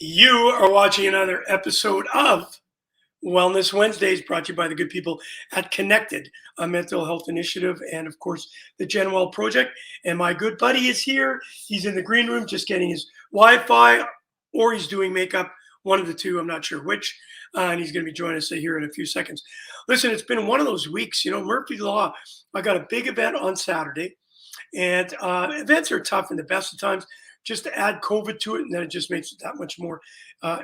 You are watching another episode of Wellness Wednesdays, brought to you by the good people at Connected, a mental health initiative, and of course, the GenWell Project. And my good buddy is here. He's in the green room just getting his Wi Fi, or he's doing makeup, one of the two. I'm not sure which. And he's going to be joining us here in a few seconds. Listen, it's been one of those weeks. Murphy's Law. I got a big event on Saturday. And events are tough in the best of times. Just to add COVID to it, and then it just makes it that much more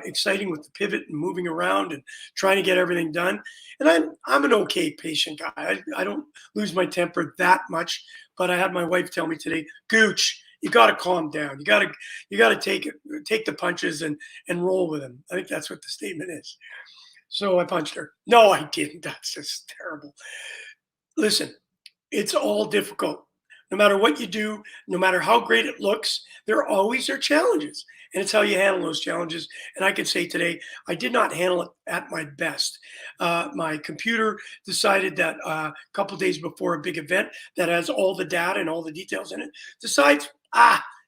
exciting with the pivot and moving around and trying to get everything done. And I'm an okay patient guy. I don't lose my temper that much. But I had my wife tell me today, Gooch, you got to calm down. You got to take the punches and roll with them. I think that's what the statement is. So I punched her. No, I didn't. That's just terrible. Listen, it's all difficult. No matter what you do, no matter how great it looks, there always are challenges. And it's how you handle those challenges. And I can say today, I did not handle it at my best. My computer decided that a couple days before a big event that has all the data and all the details in it, decides,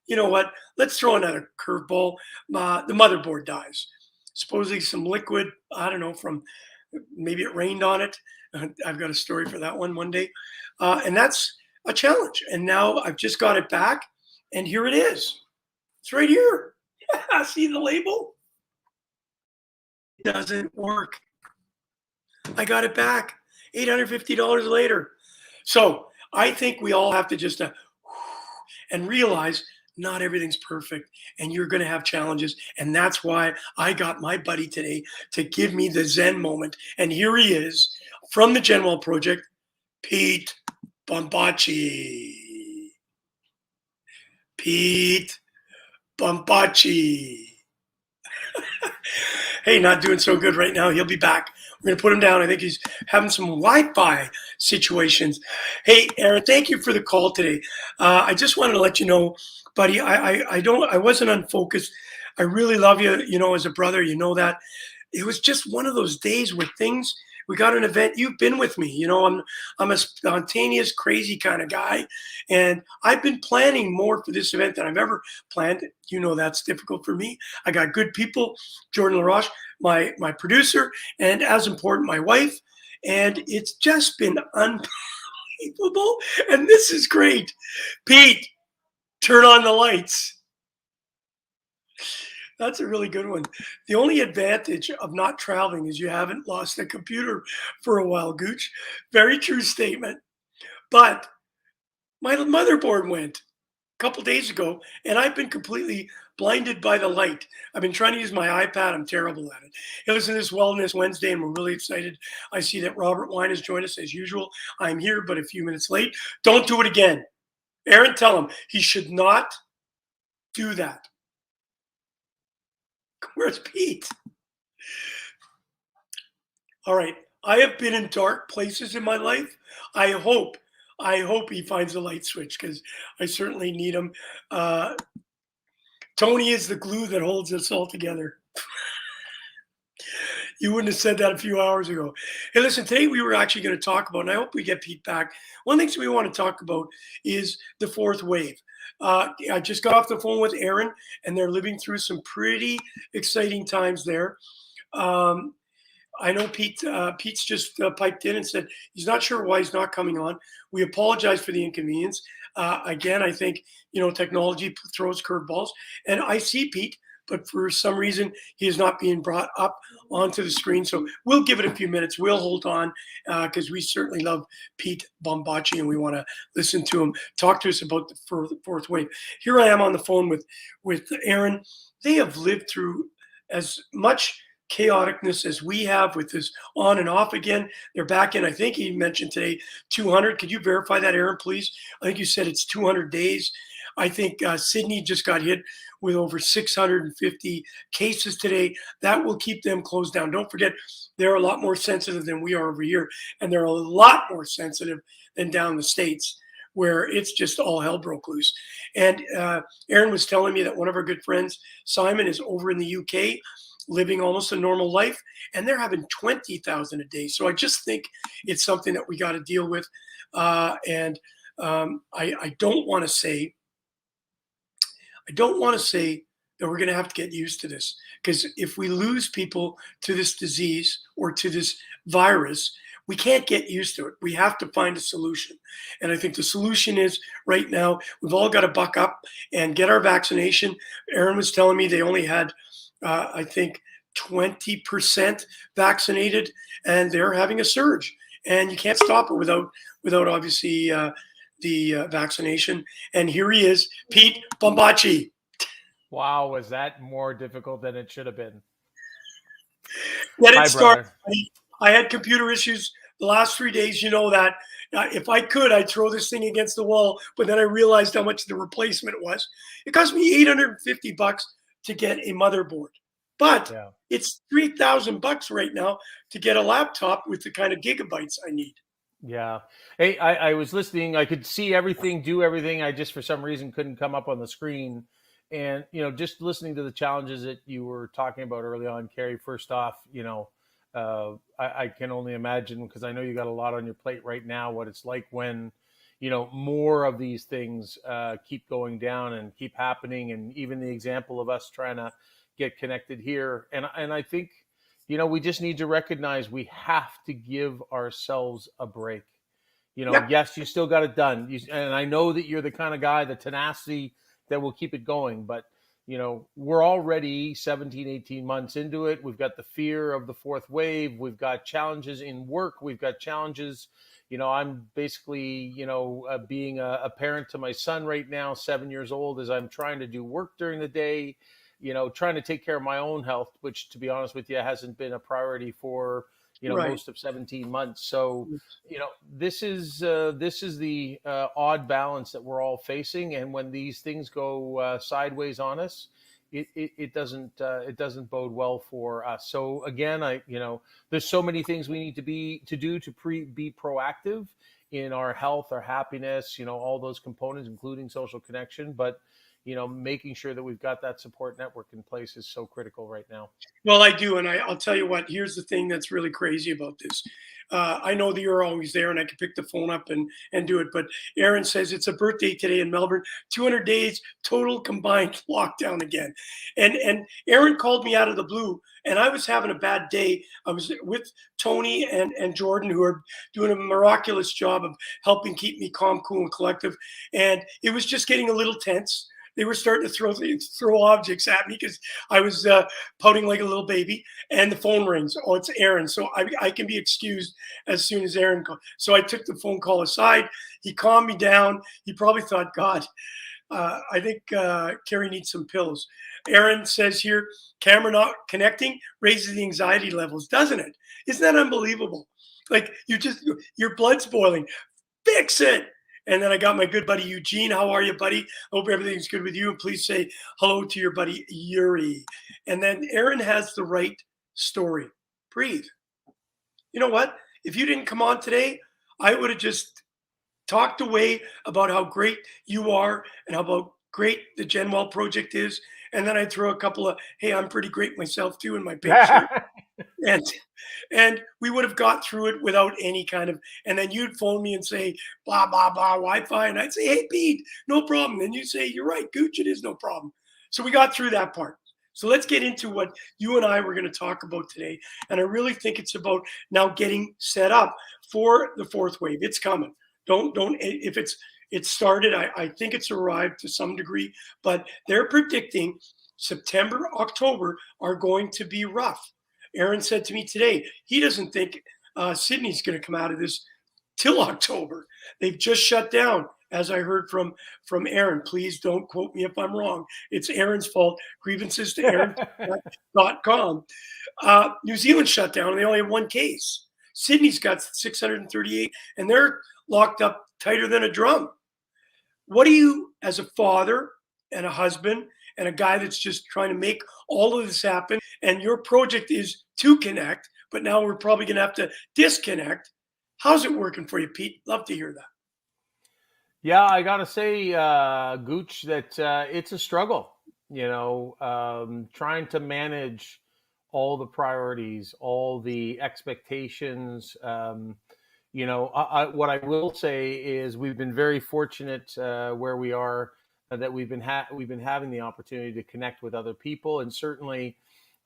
you know what? Let's throw another curveball. The motherboard dies. Supposedly some liquid, I don't know, from maybe it rained on it. I've got a story for that one day. And that's a challenge. And now I've just got it back, and here it is. It's right here. See the label? It doesn't work. I got it back $850 later. So I think we all have to just and realize not everything's perfect, and you're going to have challenges. And that's why I got my buddy today to give me the Zen moment. And here he is from the GenWell Project, Pete Bombaci. Pete Bombaci. Hey, not doing so good right now. He'll be back. We're going to put him down. I think he's having some Wi-Fi situations. Hey, Aaron, thank you for the call today. I just wanted to let you know, buddy, I wasn't unfocused. I really love you, as a brother. You know that. It was just one of those days where we got an event. You've been with me. I'm a spontaneous, crazy kind of guy. And I've been planning more for this event than I've ever planned. That's difficult for me. I got good people, Jordan LaRoche, my producer, and as important, my wife. And it's just been unbelievable. And this is great. Pete, turn on the lights. That's a really good one. The only advantage of not traveling is you haven't lost a computer for a while, Gooch. Very true statement. But my motherboard went a couple days ago, and I've been completely blinded by the light. I've been trying to use my iPad. I'm terrible at it. Hey, listen to this Wellness Wednesday, and we're really excited. I see that Robert Wine has joined us as usual. I'm here, but a few minutes late. Don't do it again. Aaron, tell him he should not do that. Where's Pete? All right. I have been in dark places in my life. I hope he finds a light switch, because I certainly need him. Tony is the glue that holds us all together. You wouldn't have said that a few hours ago. Hey, listen, today we were actually going to talk about, and I hope we get Pete back. One of the things we want to talk about is the fourth wave. I just got off the phone with Aaron, and they're living through some pretty exciting times there. I know Pete's just piped in and said he's not sure why he's not coming on. We apologize for the inconvenience. Again, I think, technology throws curveballs, and I see Pete, but for some reason he is not being brought up onto the screen. So we'll give it a few minutes. We'll hold on, because we certainly love Pete Bombaci, and we want to listen to him talk to us about the fourth wave. Here I am on the phone with Aaron. They have lived through as much chaoticness as we have with this on and off again. They're back in, I think he mentioned today, 200. Could you verify that, Aaron, please? I think you said it's 200 days. I think Sydney just got hit with over 650 cases today. That will keep them closed down. Don't forget, they're a lot more sensitive than we are over here, and they're a lot more sensitive than down the States, where it's just all hell broke loose. And Aaron was telling me that one of our good friends, Simon, is over in the UK living almost a normal life, and they're having 20,000 a day. So I just think it's something that we got to deal with. And I don't want to say that we're going to have to get used to this. Because if we lose people to this disease or to this virus, we can't get used to it. We have to find a solution. And I think the solution is right now, we've all got to buck up and get our vaccination. Aaron was telling me they only had, I think, 20% vaccinated, and they're having a surge. And you can't stop it without obviously the vaccination. And here he is, Pete Bombaci. Wow, was that more difficult than it should have been? Get Hi, it started. brother. I had computer issues the last 3 days. You know that. If I could, I'd throw this thing against the wall. But then I realized how much the replacement was. It cost me $850 to get a motherboard, but Yeah. it's $3,000 right now to get a laptop with the kind of gigabytes I need. Yeah. Hey, I was listening. I could see everything, do everything. I just, for some reason, couldn't come up on the screen. And, just listening to the challenges that you were talking about early on, Kerry, first off, I can only imagine, because I know you got a lot on your plate right now, what it's like when, more of these things keep going down and keep happening. And even the example of us trying to get connected here. And I think, we just need to recognize we have to give ourselves a break. Yep. Yes, you still got it done. And I know that you're the kind of guy, the tenacity that will keep it going. But, we're already 17, 18 months into it. We've got the fear of the fourth wave. We've got challenges in work. We've got challenges. I'm basically, being a parent to my son right now, 7 years old, as I'm trying to do work during the day, trying to take care of my own health, which, to be honest with you, hasn't been a priority for, Right. most of 17 months. So, this is the odd balance that we're all facing. And when these things go sideways on us, it doesn't bode well for us. So again, there's so many things we need to be proactive in our health, our happiness, all those components, including social connection. But making sure that we've got that support network in place is so critical right now. Well, I do, and I'll tell you what. Here's the thing that's really crazy about this. I know that you're always there, and I can pick the phone up and do it. But Aaron says it's a birthday today in Melbourne. 200 days total combined lockdown again, and Aaron called me out of the blue, and I was having a bad day. I was with Tony and Jordan, who are doing a miraculous job of helping keep me calm, cool, and collective, and it was just getting a little tense. They were starting to throw objects at me because I was pouting like a little baby, and the phone rings. Oh, it's Aaron. So I can be excused as soon as Aaron called. So I took the phone call aside. He calmed me down. He probably thought, God, I think Kerry needs some pills. Aaron says here, camera not connecting raises the anxiety levels, doesn't it? Isn't that unbelievable? Like your blood's boiling. Fix it. And then I got my good buddy Eugene. How are you, buddy? Hope everything's good with you. And please say hello to your buddy Yuri. And then Aaron has the right story. Breathe. You know what? If you didn't come on today, I would have just talked away about how great you are and how about great the Genwell project is. And then I'd throw a couple of, hey, I'm pretty great myself too in my pink shirt. And we would have got through it without any kind of, and then you'd phone me and say blah blah blah Wi-Fi, and I'd say, hey Pete, no problem. And you say, you're right, Gooch, it is no problem. So we got through that part. So let's get into what you and I were going to talk about today. And I really think it's about now getting set up for the fourth wave. It's coming. Don't if it started, I think it's arrived to some degree, but they're predicting September, October are going to be rough. Aaron said to me today, he doesn't think Sydney's going to come out of this till October. They've just shut down, as I heard from Aaron. Please don't quote me if I'm wrong. It's Aaron's fault. Grievances to Aaron.com. New Zealand shut down, and they only have one case. Sydney's got 638, and they're locked up tighter than a drum. What do you, as a father and a husband and a guy that's just trying to make all of this happen, and your project is to connect, but now we're probably going to have to disconnect. How's it working for you, Pete? Love to hear that. Yeah, I got to say, Gooch, that it's a struggle, trying to manage all the priorities, all the expectations. What I will say is we've been very fortunate where we are that we've been having the opportunity to connect with other people, and certainly,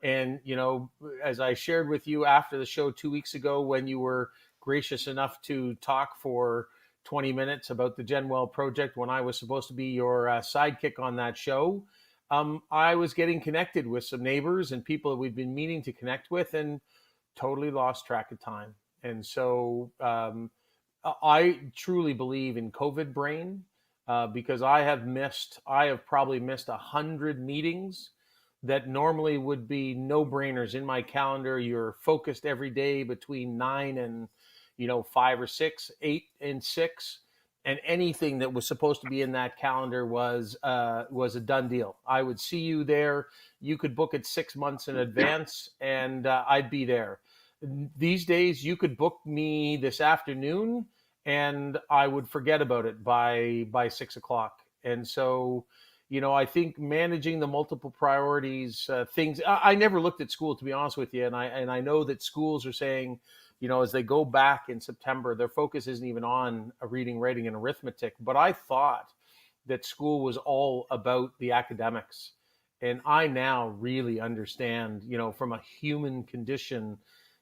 and as I shared with you after the show 2 weeks ago, when you were gracious enough to talk for 20 minutes about the Genwell project, when I was supposed to be your sidekick on that show, I was getting connected with some neighbors and people that we've been meaning to connect with, and totally lost track of time. And so I truly believe in COVID brain, because I have probably missed 100 meetings that normally would be no brainers in my calendar. You're focused every day between 9 and 5 or 6, 8 and 6, and anything that was supposed to be in that calendar was a done deal. I would see you there. You could book it 6 months in advance, and I'd be there. These days, you could book me this afternoon, and I would forget about it by 6 o'clock. And so, I think managing the multiple priorities, things. I never looked at school, to be honest with you, and I know that schools are saying, as they go back in September, their focus isn't even on reading, writing, and arithmetic. But I thought that school was all about the academics, and I now really understand, from a human condition,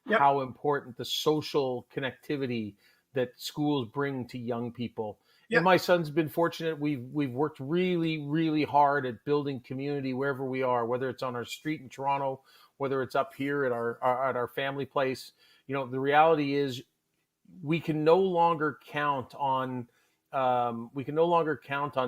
Yep. how important the social connectivity that schools bring to young people. Yep. And my son's been fortunate. We've worked really, really hard at building community wherever we are, whether it's on our street in Toronto, whether it's up here at our family place. The reality is we can no longer count on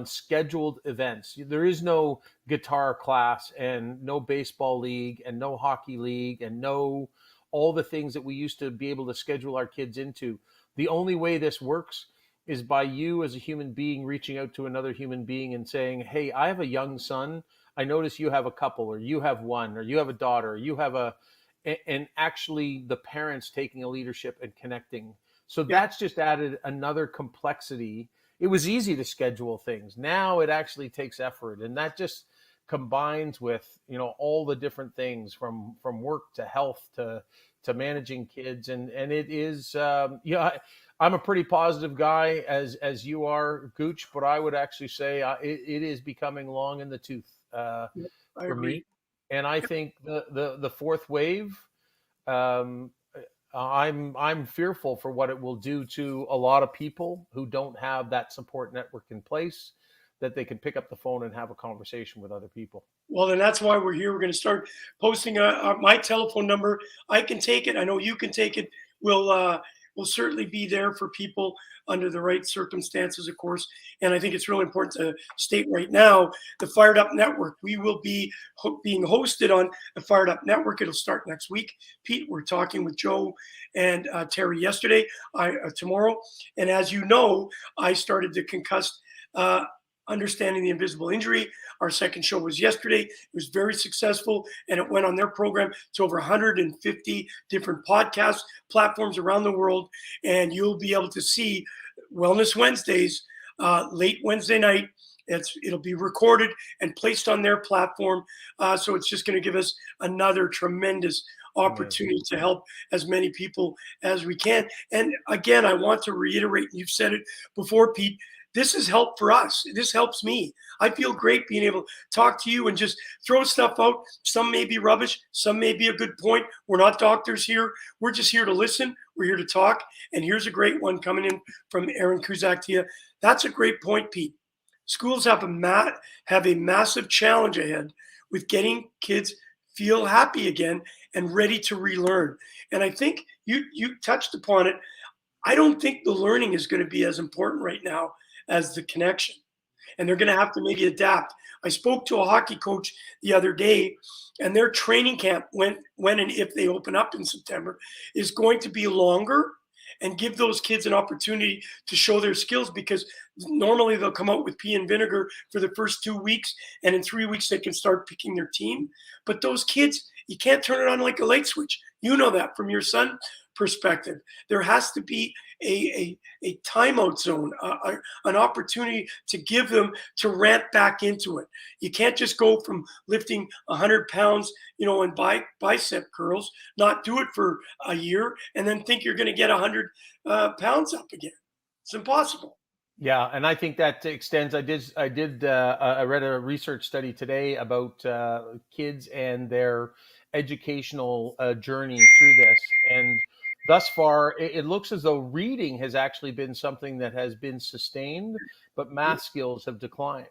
scheduled events. There is no guitar class and no baseball league and no hockey league and no all the things that we used to be able to schedule our kids into. The only way this works is by you as a human being reaching out to another human being and saying, hey, I have a young son. I notice you have a couple, or you have one, or you have a daughter, or you have and actually the parents taking a leadership and connecting. So that's just added another complexity. It was easy to schedule things. Now it actually takes effort, and that just combines with all the different things from work to health to managing kids, and it is I'm a pretty positive guy as you are, Gooch, but I would actually say it is becoming long in the tooth for me. And I think the fourth wave, I'm fearful for what it will do to a lot of people who don't have that support network in place, that they can pick up the phone and have a conversation with other people. Well, then that's why we're here. We're going to start posting my telephone number. I can take it. I know you can take it. We'll certainly be there for people under the right circumstances, of course. And I think it's really important to state right now, the Fired Up Network. We will be being hosted on the Fired Up Network. It'll start next week. Pete, we're talking with Joe and Terry yesterday, tomorrow. And as you know, I started the Concussed Understanding the Invisible Injury. Our second show was yesterday. It was very successful, and it went on their program to over 150 different podcast platforms around the world. And you'll be able to see Wellness Wednesdays late Wednesday night. It'll be recorded and placed on their platform. So it's just going to give us another tremendous opportunity to help as many people as we can. And again, I want to reiterate, you've said it before, Pete, this is help for us. This helps me. I feel great being able to talk to you and just throw stuff out. Some may be rubbish. Some may be a good point. We're not doctors here. We're just here to listen. We're here to talk. And here's a great one coming in from Aaron Kuzak to you. That's a great point, Pete. Schools have a massive challenge ahead with getting kids feel happy again and ready to relearn. And I think you touched upon it. I don't think the learning is going to be as important right now as the connection. And they're going to have to maybe adapt. I spoke to a hockey coach the other day, and their training camp, when and if they open up in September, is going to be longer and give those kids an opportunity to show their skills, because normally they'll come out with pea and vinegar for the first 2 weeks, and in 3 weeks they can start picking their team. But those kids, you can't turn it on like a light switch. You know that from your son perspective. There has to be a timeout zone, an opportunity to give them to ramp back into it. You can't just go from lifting 100 pounds, and bicep curls, not do it for a year, and then think you're going to get 100 pounds up again. It's impossible. Yeah, and I think that extends. I read a research study today about kids and their educational journey through this, and thus far, it looks as though reading has actually been something that has been sustained, but math skills have declined.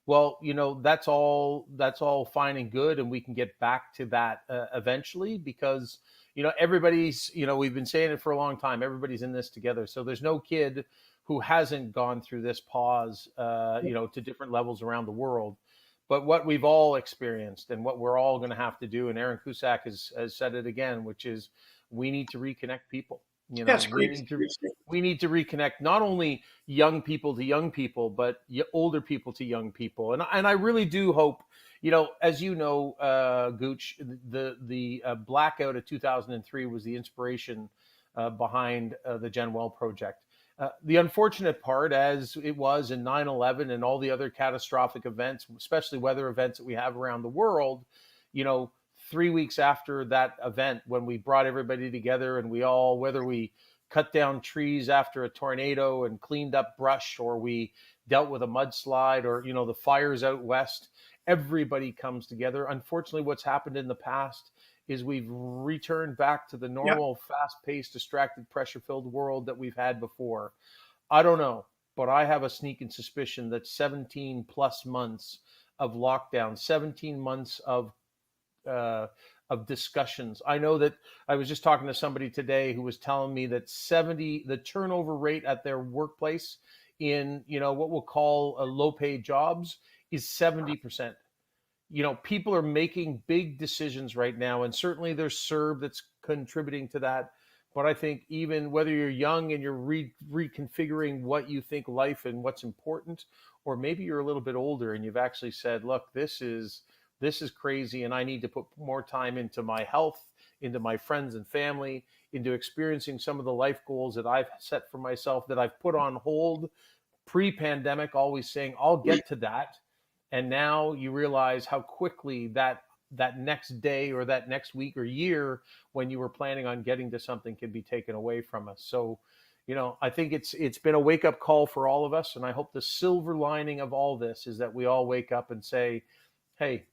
Well, that's all fine and good, and we can get back to that eventually because everybody's we've been saying it for a long time. Everybody's in this together, so there's no kid who hasn't gone through this pause, to different levels around the world. But what we've all experienced and what we're all going to have to do, and Aaron Cusack has said it again, which is we need to reconnect people. That's We great. need to reconnect not only young people to young people, but older people to young people. And I really do hope, as Gooch, the blackout of 2003 was the inspiration behind the Gen Well project. The unfortunate part, as it was in 9/11 and all the other catastrophic events, especially weather events that we have around the world, you know, 3 weeks after that event, when we brought everybody together and whether we cut down trees after a tornado and cleaned up brush, or we dealt with a mudslide, or, the fires out west, everybody comes together. Unfortunately, what's happened in the past is we've returned back to the Yeah. normal, fast-paced, distracted, pressure-filled world that we've had before. I don't know, but I have a sneaking suspicion that 17 plus months of lockdown, 17 months uh, of discussions. I know that I was just talking to somebody today who was telling me that the turnover rate at their workplace in what we'll call low-paid jobs is 70%. People are making big decisions right now, and certainly there's CERB that's contributing to that. But I think even whether you're young and you're reconfiguring what you think life and what's important, or maybe you're a little bit older and you've actually said, look, this is crazy, and I need to put more time into my health, into my friends and family, into experiencing some of the life goals that I've set for myself that I've put on hold pre-pandemic, always saying I'll get to that. And now you realize how quickly that next day or that next week or year when you were planning on getting to something can be taken away from us. So, I think it's been a wake up call for all of us, and I hope the silver lining of all this is that we all wake up and say, hey,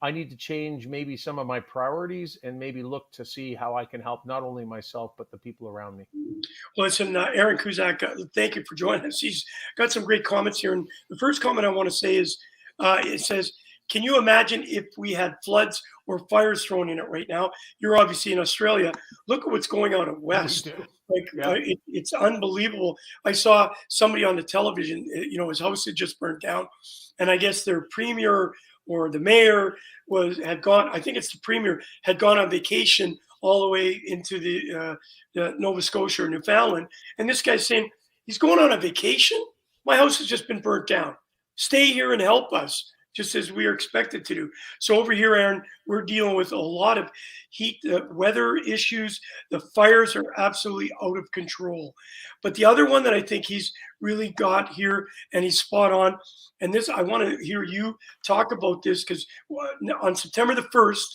I need to change maybe some of my priorities and maybe look to see how I can help not only myself but the people around me. Well, listen, Aaron Kuzak, thank you for joining us. He's got some great comments here. And the first comment I want to say is it says, can you imagine if we had floods or fires thrown in it right now? You're obviously in Australia. Look at what's going on out We west. do. Like Yeah. it's unbelievable. I saw somebody on the television. His house had just burned down, and I guess their premier or the mayor had gone. I think it's the premier had gone on vacation all the way into the Nova Scotia or Newfoundland, and this guy's saying he's going on a vacation. My house has just been burnt down. Stay here and help us, just as we are expected to do. So over here, Aaron, we're dealing with a lot of heat, weather issues. The fires are absolutely out of control. But the other one that I think he's really got here, and he's spot on, and this, I want to hear you talk about this because on September the 1st,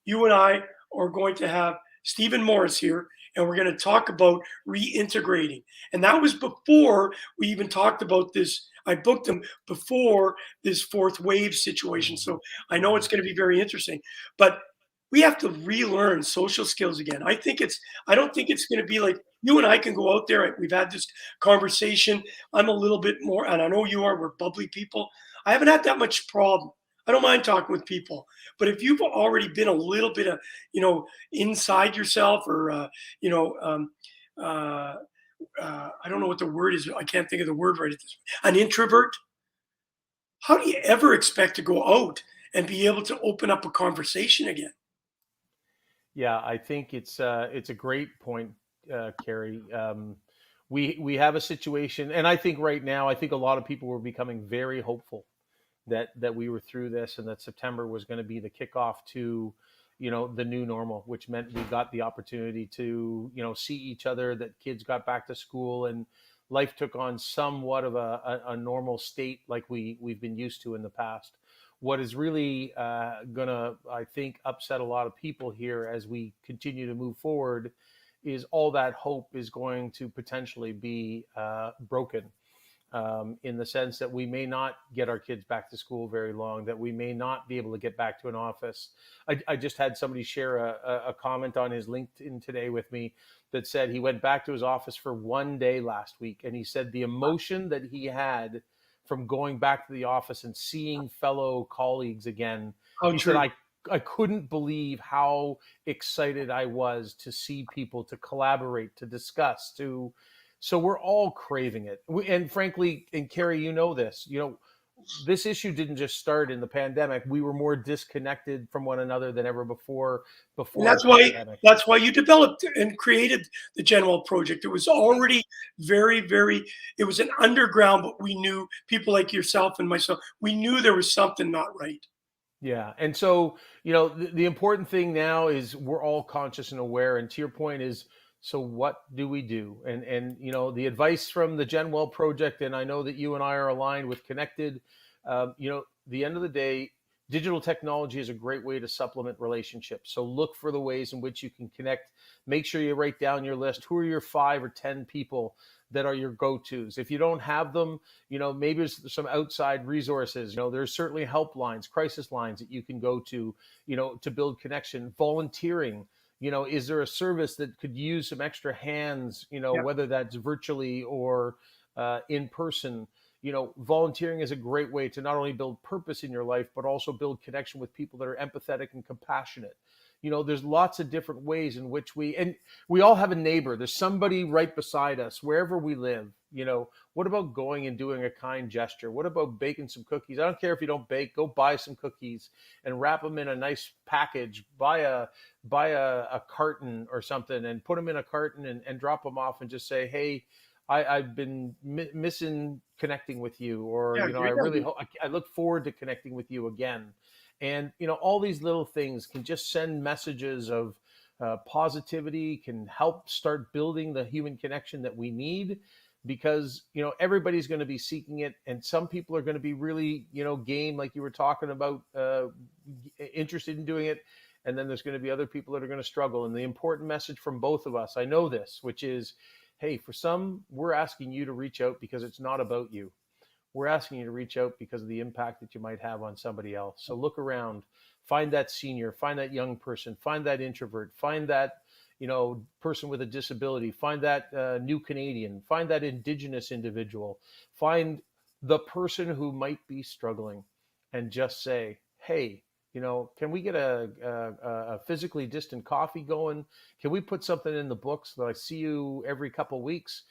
you and I are going to have Stephen Morris here, and we're going to talk about reintegrating. And that was before we even talked about this. I booked him before this fourth wave situation. So I know it's going to be very interesting. But we have to relearn social skills again. I don't think it's going to be like you and I can go out there. We've had this conversation. I'm a little bit more, and I know you are, we're bubbly people. I haven't had that much problem. I don't mind talking with people. But if you've already been a little bit of, inside yourself or, you know, uh, I don't know what the word is. I can't think of the word right at this point. An introvert. How do you ever expect to go out and be able to open up a conversation again? Yeah, I think it's a great point, Kerry. We have a situation, and I think right now, I think a lot of people were becoming very hopeful that we were through this, and that September was going to be the kickoff to, the new normal, which meant we got the opportunity to, see each other, that kids got back to school, and life took on somewhat of a normal state like we've been used to in the past. What is really gonna, I think, upset a lot of people here as we continue to move forward is all that hope is going to potentially be broken. in the sense that we may not get our kids back to school very long, that we may not be able to get back to an office. I just had somebody share a comment on his LinkedIn today with me that said he went back to his office for one day last week. And he said the emotion that he had from going back to the office and seeing fellow colleagues again, Oh, he true. said, I couldn't believe how excited I was to see people, to collaborate, to discuss, so we're all craving it. And frankly, and Kerry, you know this, this issue didn't just start in the pandemic. We were more disconnected from one another than ever before And the pandemic. that's why you developed and created the Genwell Project. It was already very, very, it was an underground, but we knew people like yourself and myself, we knew there was something not right. Yeah. And so, the important thing now is we're all conscious and aware. And to your point is, so what do we do? And the advice from the Genwell Project, and I know that you and I are aligned with Connected, the end of the day, digital technology is a great way to supplement relationships. So look for the ways in which you can connect. Make sure you write down your list. Who are your 5 or 10 people that are your go-tos? If you don't have them, maybe there's some outside resources. There's certainly helplines, crisis lines that you can go to build connection. Volunteering. Is there a service that could use some extra hands, whether that's virtually or in person? Volunteering is a great way to not only build purpose in your life, but also build connection with people that are empathetic and compassionate. There's lots of different ways in which we all have a neighbor. There's somebody right beside us, wherever we live. What about going and doing a kind gesture? What about baking some cookies? I don't care if you don't bake, go buy some cookies and wrap them in a nice package, buy a carton or something and put them in a carton and drop them off and just say, hey, I've been missing connecting with you, or, I really hope, I look forward to connecting with you again. And, all these little things can just send messages of positivity, can help start building the human connection that we need, because, everybody's going to be seeking it. And some people are going to be really, game, like you were talking about, interested in doing it. And then there's going to be other people that are going to struggle. And the important message from both of us, I know this, which is, hey, for some, we're asking you to reach out because it's not about you. We're asking you to reach out because of the impact that you might have on somebody else. So look around, find that senior, find that young person, find that introvert, find that, person with a disability, find that new Canadian, find that Indigenous individual, find the person who might be struggling, and just say, hey, can we get a physically distant coffee going? Can we put something in the books that I see you every couple of weeks?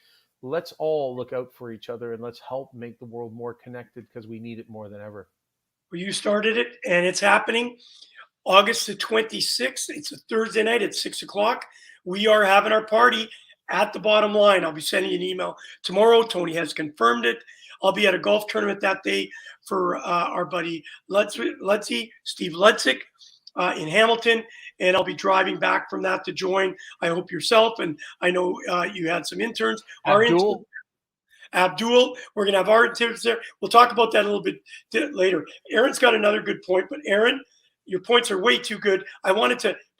Let's all look out for each other and let's help make the world more connected, because we need it more than ever. Well, you started it and it's happening. August the 26th. It's a Thursday night at 6 o'clock. We are having our party at the Bottom Line. I'll be sending you an email tomorrow. Tony has confirmed it. I'll be at a golf tournament that day for our buddy Steve Lutzik in Hamilton. And I'll be driving back from that to join. I hope yourself, and I know you had some interns. Abdul, we're going to have our interns there. We'll talk about that a little bit later. Aaron's got another good point, but Aaron, your points are way too good.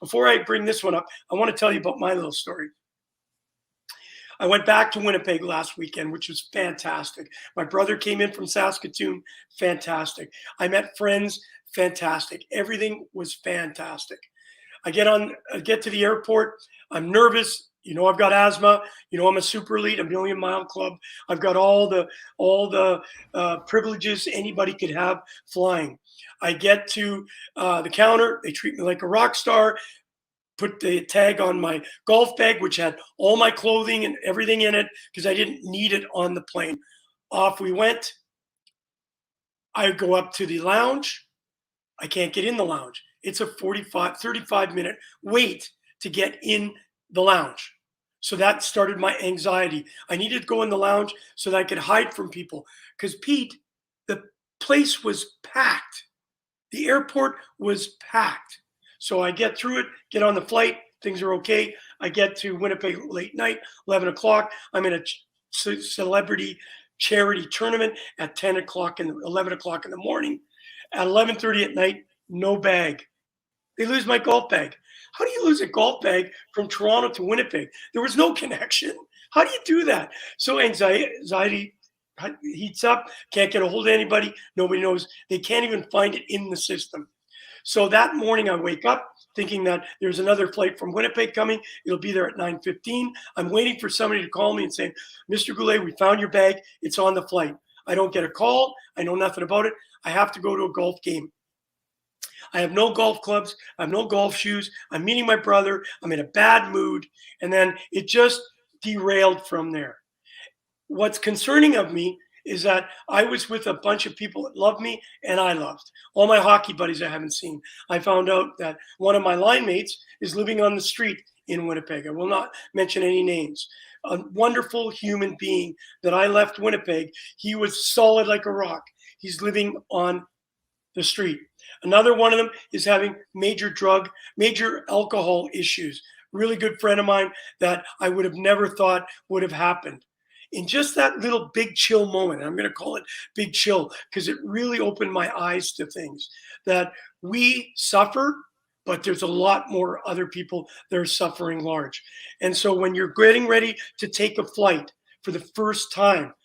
Before I bring this one up, I want to tell you about my little story. I went back to Winnipeg last weekend, which was fantastic. My brother came in from Saskatoon, fantastic. I met friends, fantastic. Everything was fantastic. I get to the airport. I'm nervous. I've got asthma. I'm a super elite, a million mile club. I've got all the privileges anybody could have flying. I get to the counter. They treat me like a rock star. Put the tag on my golf bag, which had all my clothing and everything in it, because I didn't need it on the plane. Off we went. I go up to the lounge. I can't get in the lounge. It's a 35-minute wait to get in the lounge. So that started my anxiety. I needed to go in the lounge so that I could hide from people. Because, Pete, the place was packed. The airport was packed. So I get through it, get on the flight. Things are okay. I get to Winnipeg late night, 11 o'clock. I'm in a celebrity charity tournament at 11 o'clock in the morning. At 11:30 at night, no bag. They lose my golf bag. How do you lose a golf bag from Toronto to Winnipeg? There was no connection. How do you do that? So anxiety heats up, can't get a hold of anybody. Nobody knows. They can't even find it in the system. So that morning I wake up thinking that there's another flight from Winnipeg coming. It'll be there at 9:15. I'm waiting for somebody to call me and say, Mr. Goulet, we found your bag. It's on the flight. I don't get a call. I know nothing about it. I have to go to a golf game. I have no golf clubs. I have no golf shoes. I'm meeting my brother. I'm in a bad mood. And then it just derailed from there. What's concerning of me is that I was with a bunch of people that love me and I loved. All my hockey buddies I haven't seen. I found out that one of my line mates is living on the street in Winnipeg. I will not mention any names. A wonderful human being that I left Winnipeg. He was solid like a rock. He's living on the street. Another one of them is having major alcohol issues. Really good friend of mine that I would have never thought would have happened. In just that little big chill moment, and I'm going to call it big chill because it really opened my eyes to things that we suffer, but there's a lot more other people that are suffering large. And so when you're getting ready to take a flight for the first time,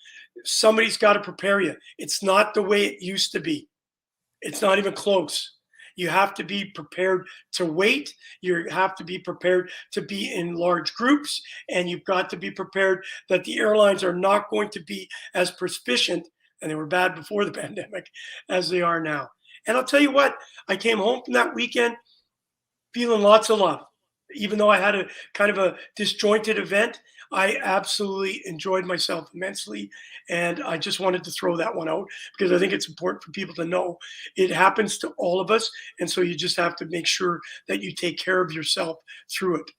somebody's got to prepare you. It's not the way it used to be. It's not even close. You have to be prepared to wait. You have to be prepared to be in large groups. And you've got to be prepared that the airlines are not going to be as proficient, and they were bad before the pandemic, as they are now. And I'll tell you what, I came home from that weekend feeling lots of love. Even though I had a kind of a disjointed event, I absolutely enjoyed myself immensely. And I just wanted to throw that one out because I think it's important for people to know it happens to all of us. And so you just have to make sure that you take care of yourself through it.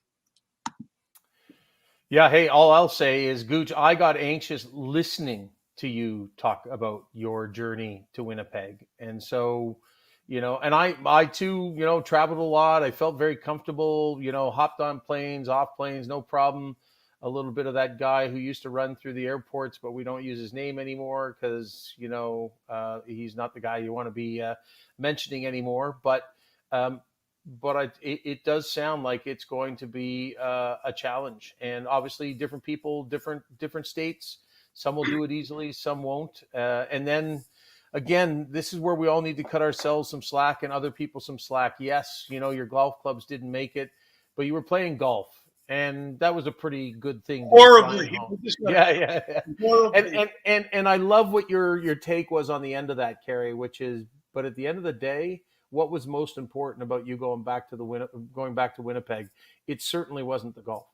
Yeah. Hey, all I'll say is, Gooch, I got anxious listening to you talk about your journey to Winnipeg. And so, and I too, traveled a lot. I felt very comfortable, hopped on planes, off planes, no problem. A little bit of that guy who used to run through the airports, but we don't use his name anymore because, he's not the guy you want to be mentioning anymore. But it does sound like it's going to be a challenge, and obviously different people, different states. Some will do it easily, some won't. And then again, this is where we all need to cut ourselves some slack and other people some slack. Yes, your golf clubs didn't make it, but you were playing golf, and that was a pretty good thing. Horribly. Yeah. Horribly. And I love what your take was on the end of that, Kerry, which is, but at the end of the day, what was most important about you going back to Winnipeg? It certainly wasn't the golf.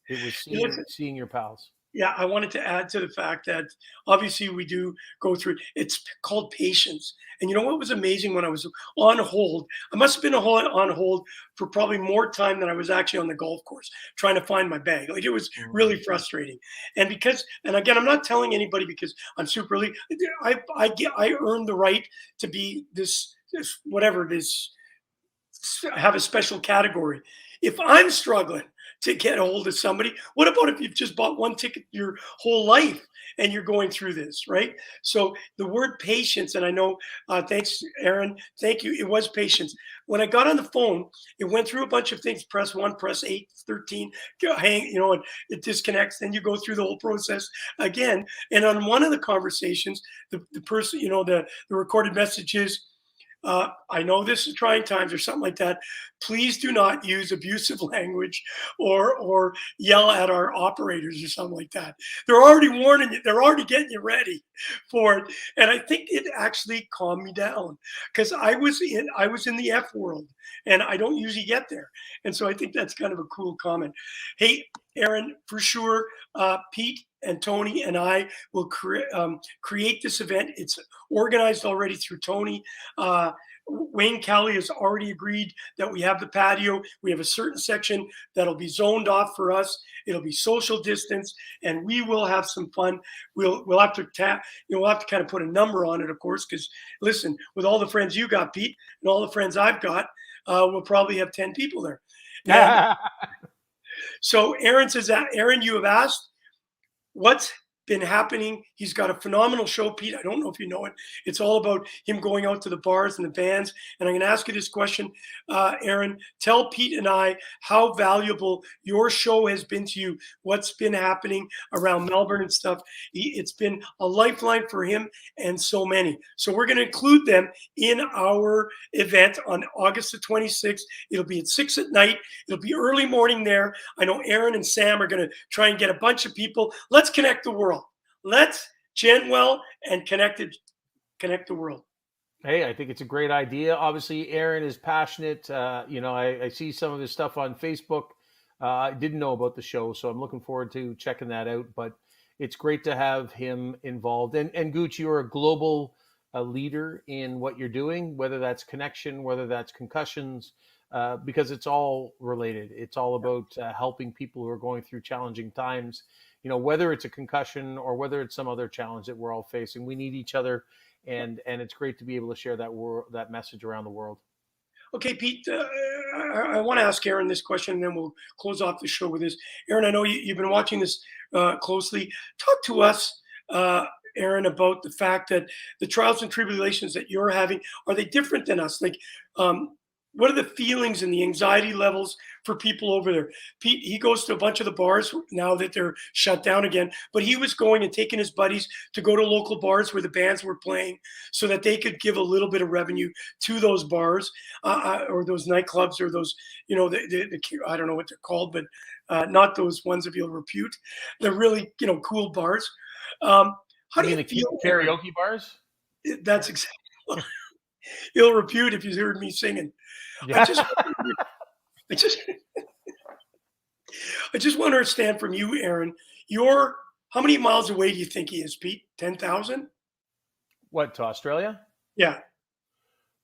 It was seeing your pals. Yeah, I wanted to add to the fact that obviously we do go through it. It's called patience. And you know what was amazing when I was on hold? I must have been on hold for probably more time than I was actually on the golf course trying to find my bag. Like, it was really frustrating. And again, I'm not telling anybody because I'm super elite. I earned the right to be this have a special category. If I'm struggling to get a hold of somebody, what about if you've just bought one ticket your whole life and you're going through this, right? So the word patience, and I know, thanks, Aaron, thank you. It was patience. When I got on the phone, it went through a bunch of things, press 1, press 8, 13, and it disconnects. Then you go through the whole process again. And on one of the conversations, the person, the recorded message is, I know this is trying times or something like that. Please do not use abusive language or yell at our operators or something like that. They're already warning you. They're already getting you ready for it. And I think it actually calmed me down because I was in the F world and I don't usually get there. And so I think that's kind of a cool comment. Hey, Aaron, for sure, Pete and Tony and I will create this event. It's organized already through Tony. Wayne Kelly has already agreed that we have the patio. We have a certain section that'll be zoned off for us. It'll be social distance, and we will have some fun. We'll have to we'll have to kind of put a number on it, of course, because listen, with all the friends you got, Pete, and all the friends I've got, we'll probably have 10 people there. So Aaron says that, Aaron, you have asked, what's been happening. He's got a phenomenal show, Pete. I don't know if you know it. It's all about him going out to the bars and the bands. And I'm going to ask you this question, Aaron. Tell Pete and I how valuable your show has been to you, what's been happening around Melbourne and stuff. It's been a lifeline for him and so many. So we're going to include them in our event on August the 26th. It'll be at 6 at night. It'll be early morning there. I know Aaron and Sam are going to try and get a bunch of people. Let's connect the world. Let's Genwell and connect the world. Hey, I think it's a great idea. Obviously, Aaron is passionate. I see some of his stuff on Facebook. I didn't know about the show, so I'm looking forward to checking that out. But it's great to have him involved. And Gooch, you're a global leader in what you're doing, whether that's connection, whether that's concussions, because it's all related. It's all about helping people who are going through challenging times. Whether it's a concussion or whether it's some other challenge that we're all facing, we need each other, and it's great to be able to share that message around the world. Okay, Pete, I want to ask Aaron this question, and then we'll close off the show with this. Aaron, I know you've been watching this closely. Talk to us, Aaron, about the fact that the trials and tribulations that you're having, are they different than us? Like, what are the feelings and the anxiety levels for people over there? Pete, he goes to a bunch of the bars now that they're shut down again, but he was going and taking his buddies to go to local bars where the bands were playing so that they could give a little bit of revenue to those bars or those nightclubs or those, I don't know what they're called, but not those ones of ill repute. They're really, cool bars. How do you feel? Karaoke bars? That's exactly ill repute if you heard me singing. Yeah. I just want to understand from you, Aaron, how many miles away do you think he is, Pete? 10,000? What, to Australia? Yeah.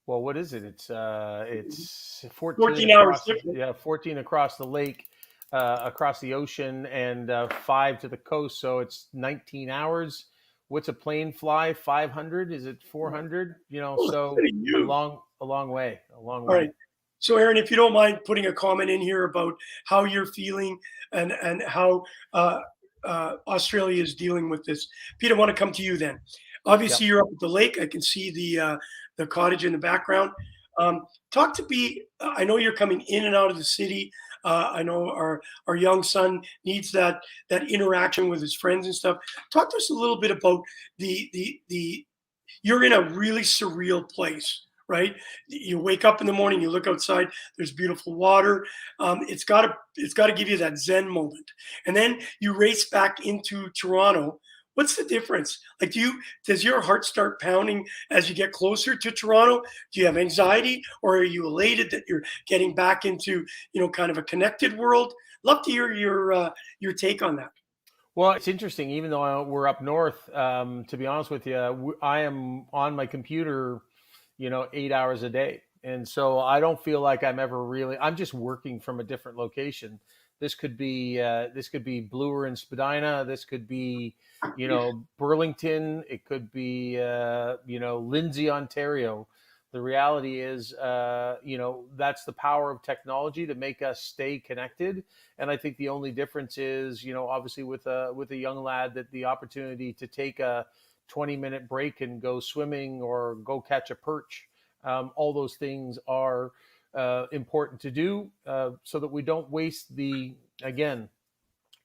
Well, what is it? It's 14 hours different. Yeah, 14 across the lake, across the ocean, and 5 to the coast. So it's 19 hours. What's a plane fly? 500? Is it 400? So a long way. All right. So, Aaron, if you don't mind putting a comment in here about how you're feeling and how Australia is dealing with this. Pete, I want to come to you then. Obviously, You're up at the lake. I can see the cottage in the background. Talk to me. I know you're coming in and out of the city. I know our young son needs that interaction with his friends and stuff. Talk to us a little bit about you're in a really surreal place, right? You wake up in the morning, you look outside, there's beautiful water. It's got to give you that Zen moment. And then you race back into Toronto. What's the difference? Like, does your heart start pounding as you get closer to Toronto? Do you have anxiety, or are you elated that you're getting back into, kind of a connected world? Love to hear your take on that. Well, it's interesting. Even though we're up north, to be honest with you, I am on my computer, 8 hours a day. And so I don't feel like I'm just working from a different location. This could be Bloor and Spadina. This could be, Burlington. It could be, Lindsay, Ontario. The reality is, that's the power of technology to make us stay connected. And I think the only difference is, obviously with a young lad, that the opportunity to take a 20-minute break and go swimming or go catch a perch. All those things are important to do so that we don't waste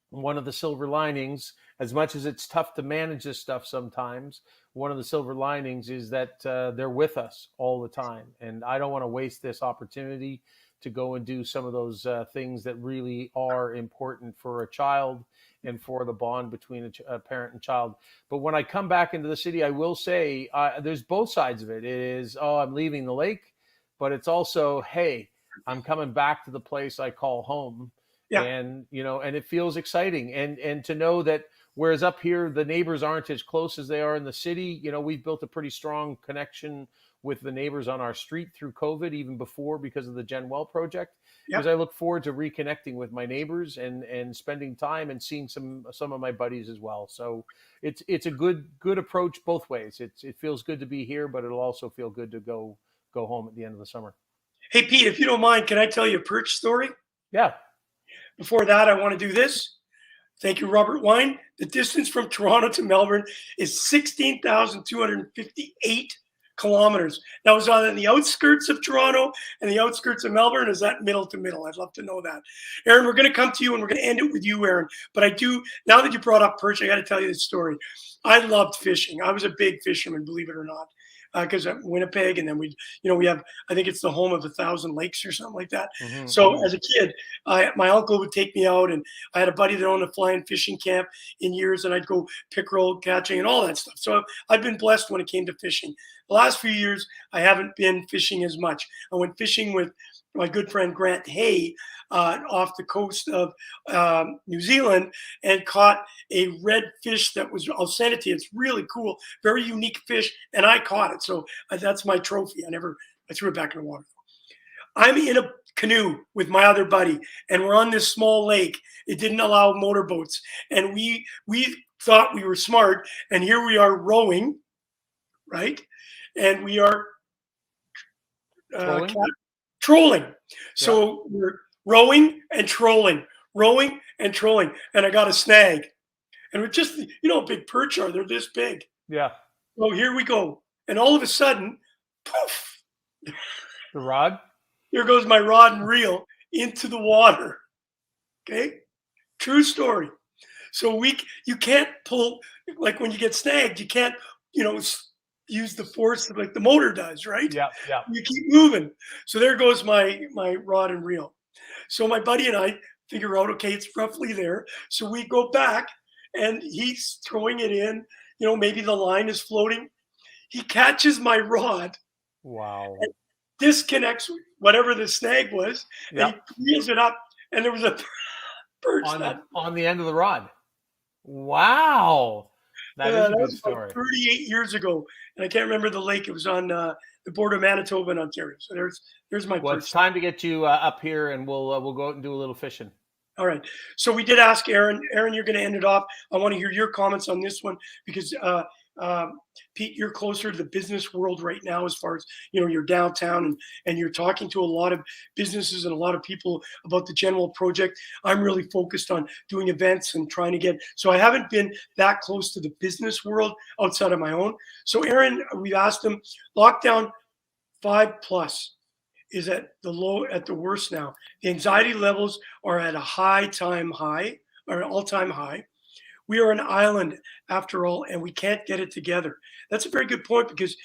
one of the silver linings, as much as it's tough to manage this stuff sometimes, one of the silver linings is that they're with us all the time. And I don't want to waste this opportunity to go and do some of those things that really are important for a child and for the bond between a parent and child. But when I come back into the city, I will say there's both sides of it. It is, I'm leaving the lake, but it's also, hey, I'm coming back to the place I call home. Yeah. And, and it feels exciting. And to know that, whereas up here, the neighbors aren't as close as they are in the city, we've built a pretty strong connection with the neighbors on our street through COVID, even before, because of the Genwell project. Because I look forward to reconnecting with my neighbors and spending time and seeing some of my buddies as well. So it's a good approach both ways. It feels good to be here, but it'll also feel good to go home at the end of the summer. Hey, Pete, if you don't mind, can I tell you a perch story? Yeah. Before that, I want to do this. Thank you, Robert Wine. The distance from Toronto to Melbourne is 16,258 kilometers. Now, is that on the outskirts of Toronto and the outskirts of Melbourne? Is that middle to middle? I'd love to know that. Aaron, we're going to come to you and we're going to end it with you, Aaron. But I do, now that you brought up perch, I got to tell you this story. I loved fishing. I was a big fisherman, believe it or not. Because at Winnipeg, and then we have, I think it's the home of 1,000 lakes or something like that. So as a kid, my uncle would take me out, and I had a buddy that owned a flying fishing camp in years, and I'd go pickerel catching and all that stuff. So I've been blessed when it came to fishing. The last few years, I haven't been fishing as much. I went fishing with my good friend Grant Hay off the coast of New Zealand and caught a red fish that was, I'll send it to you. It's really cool, very unique fish, and I caught it. So that's my trophy. I threw it back in the water. I'm in a canoe with my other buddy, and we're on this small lake. It didn't allow motorboats, and we thought we were smart, and here we are rowing, right? And we are trolling. So we're rowing and trolling, and I got a snag. And we're just, big perch are, they're this big. Yeah. So here we go. And all of a sudden, poof. The rod? Here goes my rod and reel into the water. Okay? True story. So you can't pull, like when you get snagged, you can't, use the force like the motor does, right? Yeah. You keep moving. So there goes my rod and reel. So my buddy and I figure out, okay, it's roughly there. So we go back and he's throwing it in, maybe the line is floating. He catches my rod. Wow. And disconnects whatever the snag was. And he reels it up, and there was a perch on the end of the rod. Wow. That is a good story. 38 years ago, and I can't remember the lake. It was on the border of Manitoba and Ontario. So there's my. Well, it's time to get you up here, and we'll go out and do a little fishing. All right. So we did ask Aaron. Aaron, you're going to end it off. I want to hear your comments on this one because Pete, you're closer to the business world right now as far as, you're downtown and you're talking to a lot of businesses and a lot of people about the general project. I'm really focused on doing events and trying to so I haven't been that close to the business world outside of my own. So Aaron, we've asked him, lockdown 5+ is at the worst now. The anxiety levels are at an all-time high. We are an island after all, and we can't get it together. That's a very good point because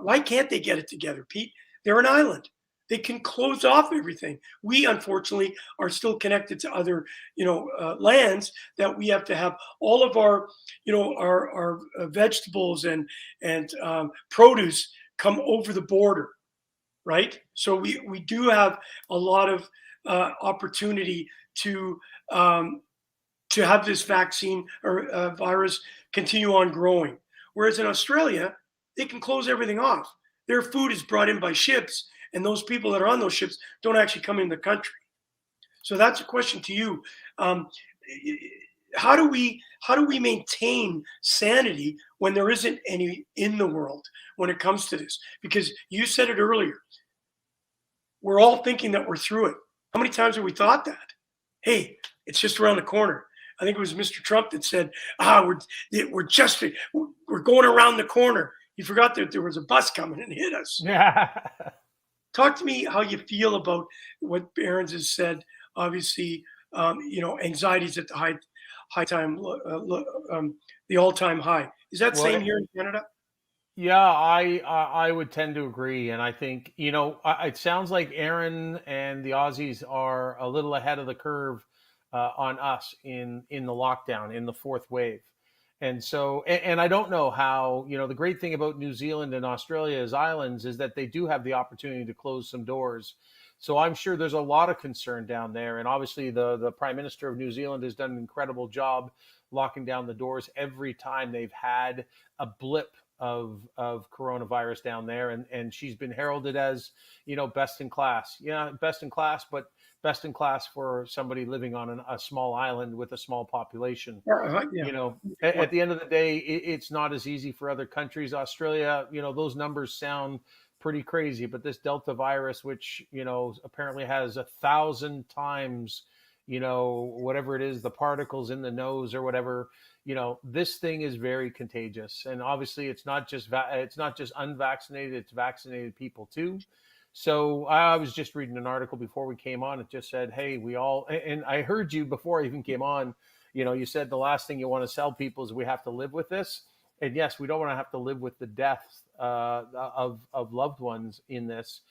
why can't they get it together, Pete? They're an island. They can close off everything. We, unfortunately, are still connected to other, lands that we have to have all of our, our vegetables and produce come over the border, right? So we do have a lot of opportunity to have this vaccine or virus continue on growing. Whereas in Australia, they can close everything off. Their food is brought in by ships, and those people that are on those ships don't actually come in the country. So that's a question to you. How do we maintain sanity when there isn't any in the world when it comes to this? Because you said it earlier. We're all thinking that we're through it. How many times have we thought that? Hey, it's just around the corner. I think it was Mr. Trump that said, we're going around the corner. He forgot that there was a bus coming and hit us. Yeah. Talk to me how you feel about what Aaron's has said. Obviously, anxiety's at the high time, the all-time high. Is that same here in Canada? Yeah, I would tend to agree. And I think, it sounds like Aaron and the Aussies are a little ahead of the curve on us in the lockdown, in the fourth wave. And so, and I don't know how, the great thing about New Zealand and Australia as islands is that they do have the opportunity to close some doors. So I'm sure there's a lot of concern down there. And obviously the Prime Minister of New Zealand has done an incredible job locking down the doors every time they've had a blip of coronavirus down there. And she's been heralded as, best in class. Yeah, best in class, but best in class for somebody living on a small island with a small population. Yeah. At the end of the day, it's not as easy for other countries. Australia, those numbers sound pretty crazy, but this Delta virus, which, apparently has 1,000 times, whatever it is, the particles in the nose or whatever. This thing is very contagious, and obviously it's not just unvaccinated, it's vaccinated people too. So I was just reading an article before we came on. It just said, hey, we all, and I heard you before I even came on, you said the last thing you want to sell people is we have to live with this. And yes, we don't want to have to live with the deaths of loved ones in this,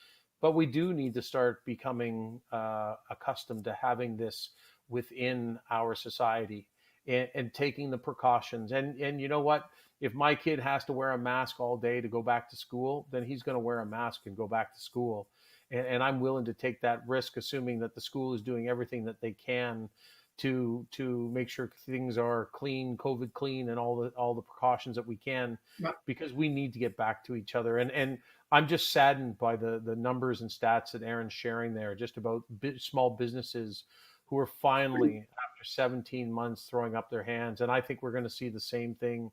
but we do need to start becoming accustomed to having this within our society, and taking the precautions. And you know what? If my kid has to wear a mask all day to go back to school, then he's going to wear a mask and go back to school. And I'm willing to take that risk, assuming that the school is doing everything that they can to make sure things are clean, COVID clean, and all the precautions that we can, Yeah. because we need to get back to each other. And I'm just saddened by the numbers and stats that Aaron's sharing there, just about small businesses who are finally, after 17 months, throwing up their hands. And I think we're going to see the same thing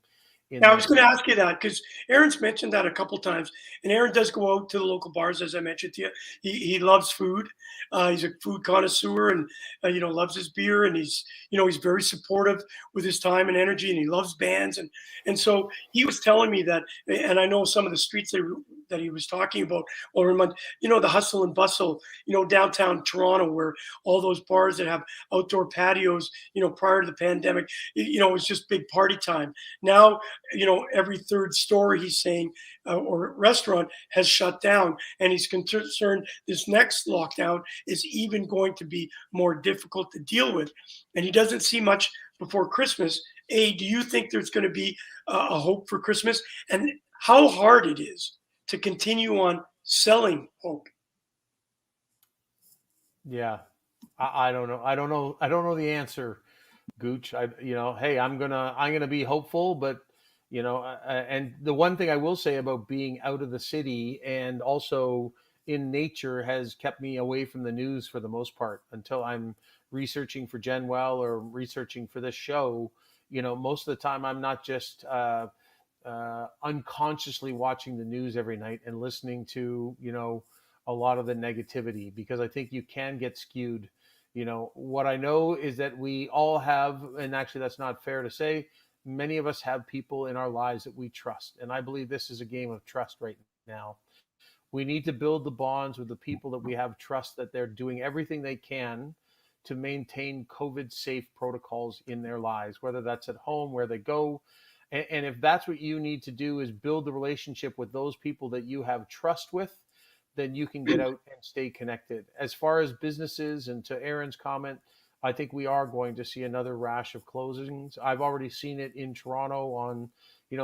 in Yeah, I was this. going to ask you that because Aaron's mentioned that a couple times, and Aaron does go out to the local bars, as I mentioned to you. He loves food. He's a food connoisseur, and loves his beer, and he's very supportive with his time and energy, and he loves bands, and so he was telling me that, and I know some of the streets that he was talking about, or the hustle and bustle, downtown Toronto, where all those bars that have outdoor patios, prior to the pandemic, it was just big party time. Now, every third store, he's saying, or restaurant has shut down, and he's concerned this next lockdown is even going to be more difficult to deal with, and he doesn't see much before Christmas. Do you think there's going to be a hope for Christmas, and how hard it is to continue on selling hope? Yeah, I don't know. I don't know the answer, Gooch. Hey, I'm gonna be hopeful, but and the one thing I will say about being out of the city and also in nature has kept me away from the news for the most part until I'm researching for Genwell or researching for this show. Most of the time I'm not just unconsciously watching the news every night and listening to a lot of the negativity, because I think you can get skewed. What I know is that we all have, and actually that's not fair to say, many of us have people in our lives that we trust, and I believe this is a game of trust right now. We need to build the bonds with the people that we have trust that they're doing everything they can to maintain COVID safe protocols in their lives, whether that's at home, where they go. And if that's what you need to do, is build the relationship with those people that you have trust with, then you can get out and stay connected. As far as businesses, and to Aaron's comment, I think we are going to see another rash of closings. I've already seen it in Toronto on,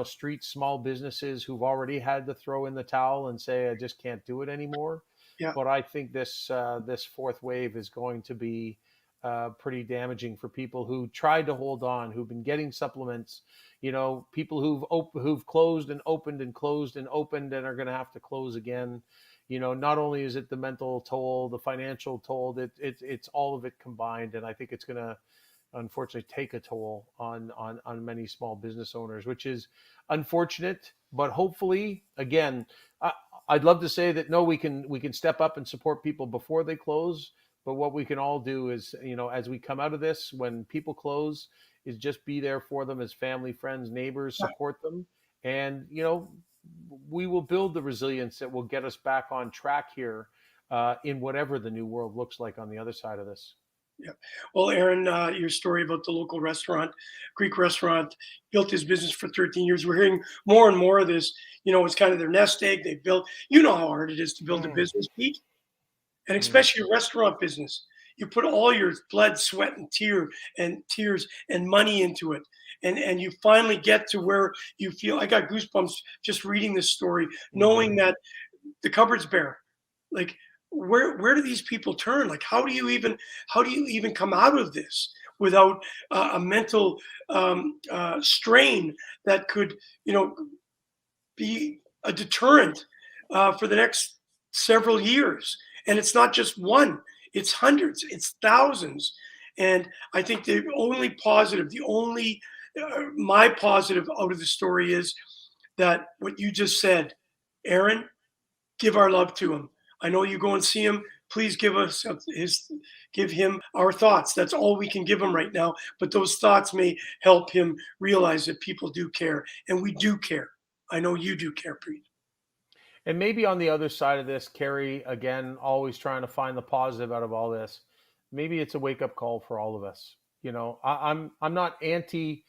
street small businesses who've already had to throw in the towel and say, I just can't do it anymore. Yeah. But I think this fourth wave is going to be pretty damaging for people who tried to hold on, who've been getting supplements. People who've closed and opened and closed and opened and are going to have to close again. Not only is it the mental toll, the financial toll, it's all of it combined, and I think it's going to unfortunately take a toll on many small business owners, which is unfortunate. But hopefully, again, I'd love to say that no, we can step up and support people before they close. But what we can all do is, as we come out of this, when people close, is just be there for them as family, friends, neighbors, support them, and we will build the resilience that will get us back on track here in whatever the new world looks like on the other side of this. Yeah. Well, Aaron, your story about the local restaurant, Greek restaurant, built his business for 13 years. We're hearing more and more of this. It's kind of their nest egg. They built, how hard it is to build a Mm, business, Pete, and mm, especially a restaurant business. You put all your blood, sweat, and tears and money into it. And you finally get to where you feel, I got goosebumps just reading this story, knowing mhm. that the cupboard's bare. Like, where do these people turn? Like, how do you even come out of this without a mental strain that could be a deterrent for the next several years? And it's not just one, it's hundreds, it's thousands. And I think my positive out of the story is that what you just said, Aaron, give our love to him. I know you go and see him. Please give us his give him our thoughts. That's all we can give him right now. But those thoughts may help him realize that people do care, and we do care. I know you do care, Preet. And maybe on the other side of this, Kerry, again, always trying to find the positive out of all this. Maybe it's a wake up call for all of us. I'm not anti.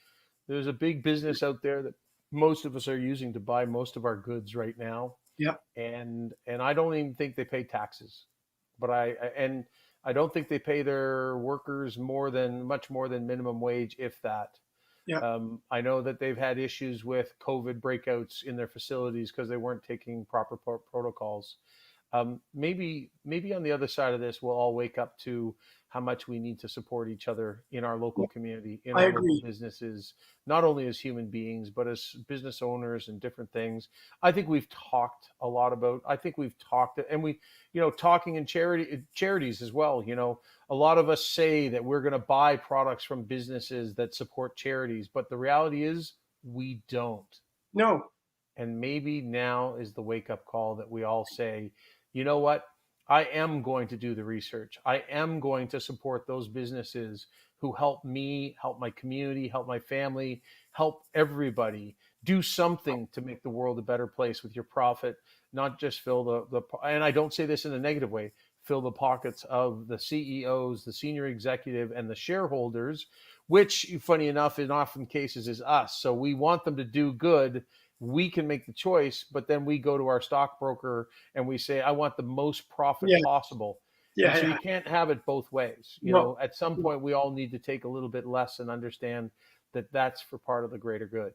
There's a big business out there that most of us are using to buy most of our goods right now, Yeah, and I don't even think they pay taxes, but I don't think they pay their workers much more than minimum wage, if that. yeah. I know that they've had issues with COVID breakouts in their facilities because they weren't taking proper protocols. Maybe on the other side of this, we'll all wake up to how much we need to support each other in our local community, in I our local agree. businesses, not only as human beings, but as business owners and different things. I think we've talked a lot about, I think we've talked, and talking in charities as well. A lot of us say that we're going to buy products from businesses that support charities, but the reality is we don't. No, And maybe now is the wake up call that we all say, you know what? I am going to do the research. I am going to support those businesses who help me, help my community, help my family, help everybody do something to make the world a better place with your profit, not just fill and I don't say this in a negative way, fill the pockets of the CEOs, the senior executive, and the shareholders, which, funny enough, in often cases is us. So we want them to do good. We can make the choice, but then we go to our stockbroker and we say, I want the most profit yeah, possible. And yeah, so yeah. you can't have it both ways. No. At some point, we all need to take a little bit less and understand that that's for part of the greater good.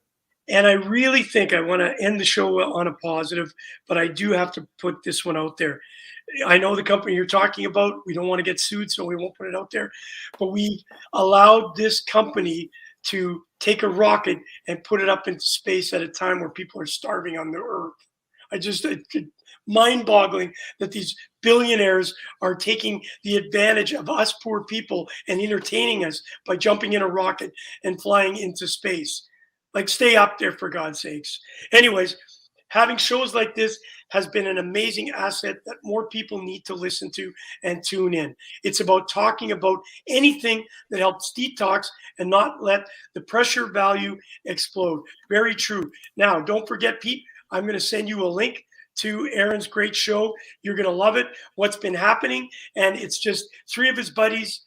And I really think I want to end the show on a positive, but I do have to put this one out there. I know the company you're talking about. We don't want to get sued, so we won't put it out there. But we allowed this company to take a rocket and put it up into space at a time where people are starving on the earth. It's mind-boggling that these billionaires are taking the advantage of us poor people and entertaining us by jumping in a rocket and flying into space. Like, stay up there for God's sakes. Anyways, having shows like this has been an amazing asset that more people need to listen to and tune in. It's about talking about anything that helps detox and not let the pressure value explode. Very true. Now, don't forget, Pete, I'm going to send you a link to Aaron's great show. You're going to love it. What's been happening. And it's just two of his buddies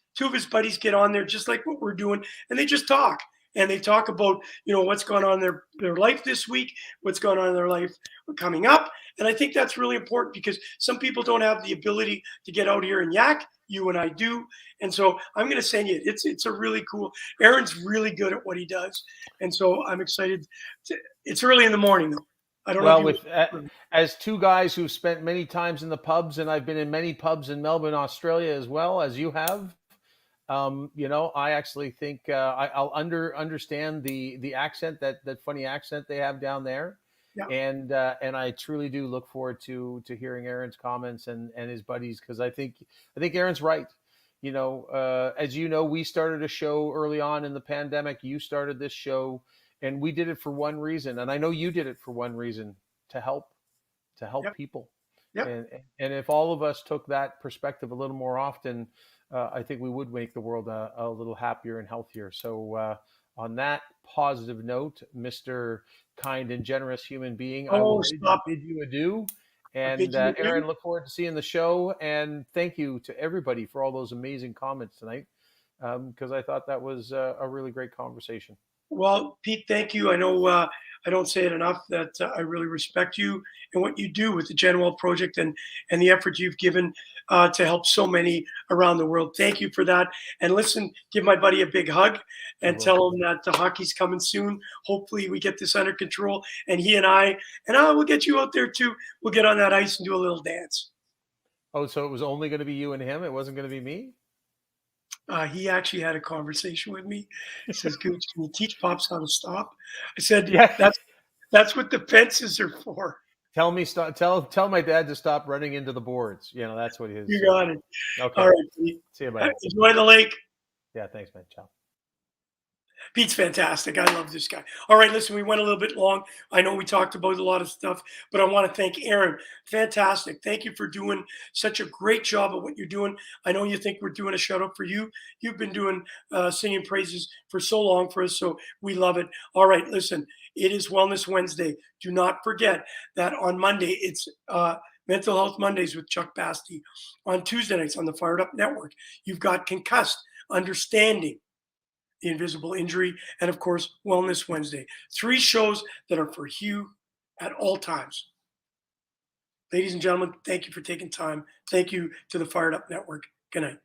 get on there, just like what we're doing, and they just talk. And they talk about, what's going on in their life this week, what's going on in their life coming up. And I think that's really important because some people don't have the ability to get out here and yak. You and I do. And so I'm going to send you it. It's a really cool. Aaron's really good at what he does. And so I'm excited. It's early in the morning, though. I don't know Well, if as two guys who've spent many times in the pubs, and I've been in many pubs in Melbourne, Australia, as well as you have. I actually think I'll understand the accent, that funny accent they have down there, yeah. and I truly do look forward to hearing Aaron's comments and his buddies, because I think Aaron's right. As you know, we started a show early on in the pandemic. You started this show, and we did it for one reason, and I know you did it for one reason: to help Yep. people. Yep. And if all of us took that perspective a little more often, I think we would make the world a little happier and healthier. So on that positive note, Mr. Kind and generous human being, I will Stop. bid you adieu. Bid And you adieu. Aaron, look forward to seeing the show. And thank you to everybody for all those amazing comments tonight, because I thought that was a really great conversation. Well, Pete, thank you. I know I don't say it enough that I really respect you and what you do with the Genwell Project and the effort you've given to help so many around the world. Thank you for that. And listen, give my buddy a big hug and tell him that the hockey's coming soon. Hopefully, we get this under control. And he and I will get you out there too. We'll get on that ice and do a little dance. Oh, so it was only going to be you and him? It wasn't going to be me? He actually had a conversation with me. He says, "Gooch, can you teach Pops how to stop?" I said, Yeah. That's what the fences are for." Tell my dad to stop running into the boards. That's what he is. You got it. Okay. All right, Pete. See you, buddy. Enjoy the lake. Yeah, thanks, man. Ciao. Pete's fantastic. I love this guy. All right, listen, we went a little bit long. I know we talked about a lot of stuff, but I want to thank Aaron. Fantastic. Thank you for doing such a great job of what you're doing. I know you think we're doing a shout out for you. You've been doing singing praises for so long for us, so we love it. All right, listen, it is Wellness Wednesday. Do not forget that on Monday, it's Mental Health Mondays with Chuck Basti. On Tuesday nights on the Fired Up Network, you've got Concussed, Understanding the Invisible Injury, and of course, Wellness Wednesday. 3 shows that are for you at all times. Ladies and gentlemen, thank you for taking time. Thank you to the Fired Up Network. Good night.